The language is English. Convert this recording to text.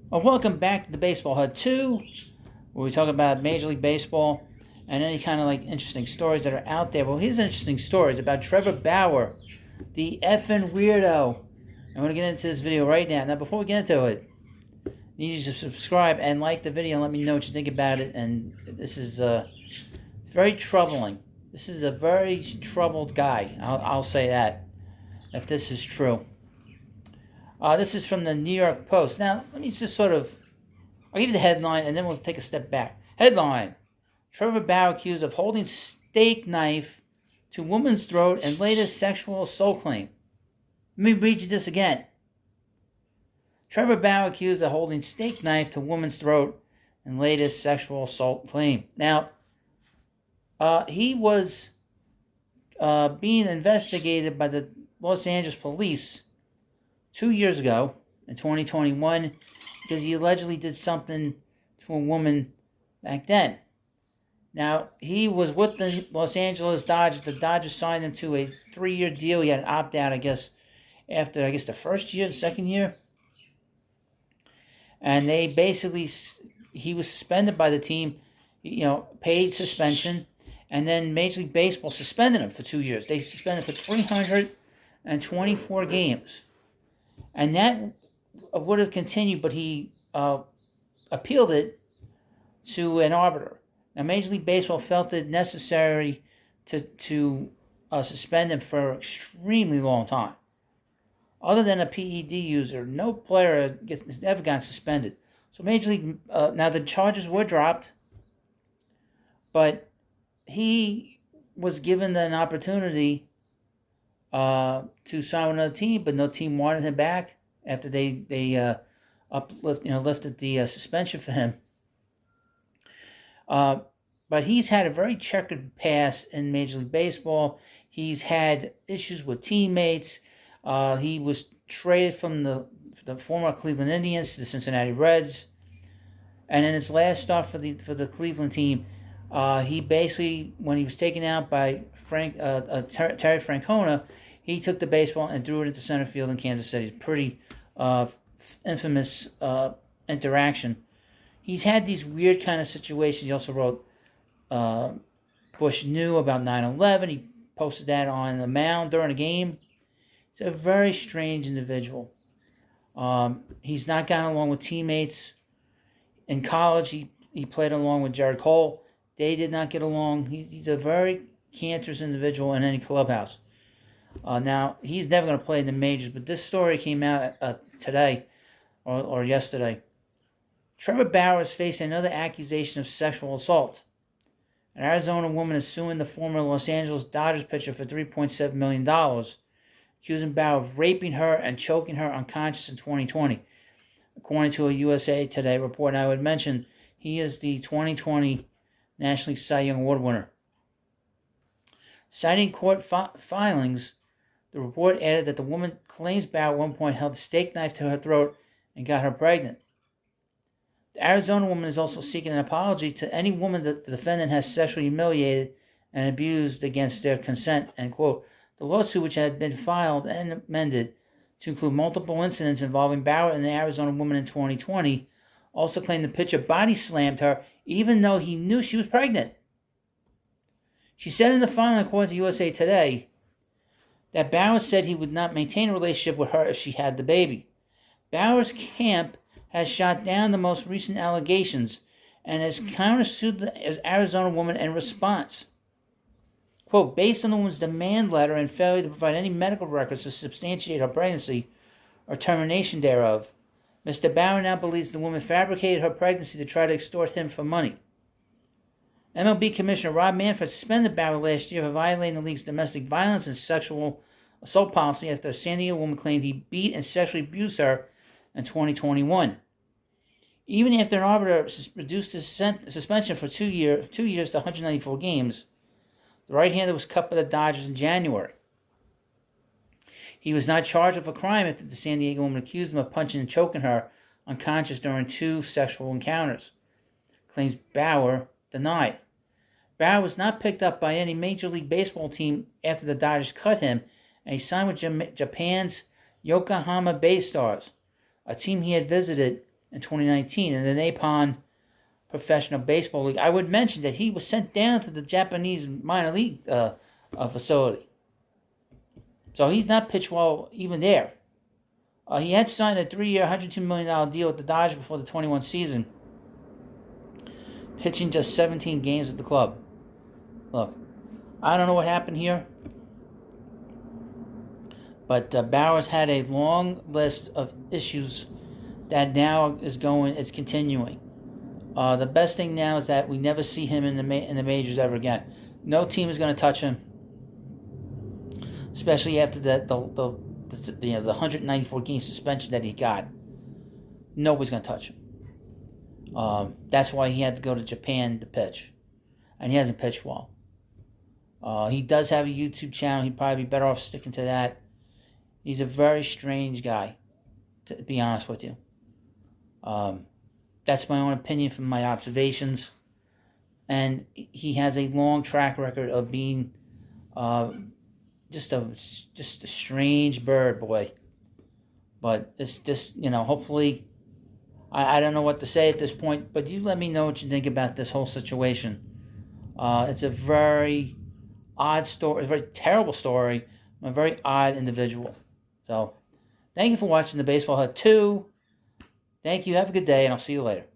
Well, welcome back to the Baseball Hut 2, where we talk about Major League Baseball and any kind of interesting stories that are out there. Well, here's interesting stories about Trevor Bauer, the effing weirdo. I'm going to get into this video right now. Now, before we get into it, I need you to subscribe and like the video and let me know what you think about it. And this is very troubling. This is a very troubled guy. I'll say that, if this is true. This is from the New York Post. Now, let me just I'll give you the headline and then we'll take a step back. Headline: Trevor Bauer accused of holding steak knife to woman's throat and latest sexual assault claim. Let me read you this again. Trevor Bauer accused of holding steak knife to woman's throat and latest sexual assault claim. Now, he was being investigated by the Los Angeles police 2 years ago, in 2021, because he allegedly did something to a woman back then. Now, he was with the Los Angeles Dodgers. The Dodgers signed him to a 3-year deal. He had an opt-out, after the first year, the second year. And they basically, he was suspended by the team, paid suspension. And then Major League Baseball suspended him for 2 years. They suspended him for 324 games. And that would have continued, but he appealed it to an arbiter. Now, Major League Baseball felt it necessary to suspend him for an extremely long time. Other than a PED user, no player has ever gotten suspended. So Major League, now the charges were dropped, but he was given an opportunity to sign with another team, but no team wanted him back after they lifted the suspension for him. But he's had a very checkered past in Major League Baseball. He's had issues with teammates. He was traded from the former Cleveland Indians to the Cincinnati Reds, and in his last start for the Cleveland team, he basically, when he was taken out by Terry Francona, he took the baseball and threw it into center field in Kansas City. Pretty infamous interaction. He's had these weird kind of situations. He also wrote Bush knew about 9/11. He posted that on the mound during a game. He's a very strange individual. He's not gotten along with teammates. In college, he played along with Jared Cole. They did not get along. He's a very cancerous individual in any clubhouse. Now, he's never going to play in the majors, but this story came out today or yesterday. Trevor Bauer is facing another accusation of sexual assault. An Arizona woman is suing the former Los Angeles Dodgers pitcher for $3.7 million, accusing Bauer of raping her and choking her unconscious in 2020, according to a USA Today report. And I would mention, he is the 2020 National League Cy Young Award winner. Citing court filings, the report added that the woman claims Bauer at one point held a steak knife to her throat and got her pregnant. The Arizona woman is also seeking an apology to any woman that the defendant has sexually humiliated and abused against their consent, end quote. The lawsuit, which had been filed and amended to include multiple incidents involving Bauer and the Arizona woman in 2020, also claimed the pitcher body slammed her even though he knew she was pregnant. She said in the filing, according to USA Today, that Bauer said he would not maintain a relationship with her if she had the baby. Bauer's camp has shot down the most recent allegations and has countersued the Arizona woman in response. Quote, based on the woman's demand letter and failure to provide any medical records to substantiate her pregnancy or termination thereof, Mr. Bauer now believes the woman fabricated her pregnancy to try to extort him for money. MLB Commissioner Rob Manfred suspended Bauer last year for violating the league's domestic violence and sexual assault policy after a San Diego woman claimed he beat and sexually abused her in 2021. Even after an arbiter reduced his suspension for 2 years to 194 games, the right-hander was cut by the Dodgers in January. He was not charged with a crime after the San Diego woman accused him of punching and choking her unconscious during 2 sexual encounters. Claims Bauer denied. Bauer was not picked up by any Major League Baseball team after the Dodgers cut him, and he signed with Japan's Yokohama Bay Stars, a team he had visited in 2019 in the Nippon Professional Baseball League. I would mention that he was sent down to the Japanese minor league facility. So he's not pitched well even there. He had signed a 3-year, $102 million deal with the Dodgers before the 21 season, pitching just 17 games with the club. Look, I don't know what happened here, but Bauer's had a long list of issues that now it's continuing. The best thing now is that we never see him in the majors ever again. No team is going to touch him, especially after the 194 game suspension that he got. Nobody's going to touch him. That's why he had to go to Japan to pitch, and he hasn't pitched well. He does have a YouTube channel. He'd probably be better off sticking to that. He's a very strange guy, to be honest with you. That's my own opinion from my observations. And he has a long track record of being just a strange bird, boy. But it's just, hopefully, I don't know what to say at this point, but you let me know what you think about this whole situation. It's a very odd story, a very terrible story, a very odd individual. So, thank you for watching the Baseball Hut 2. Thank you. Have a good day, and I'll see you later.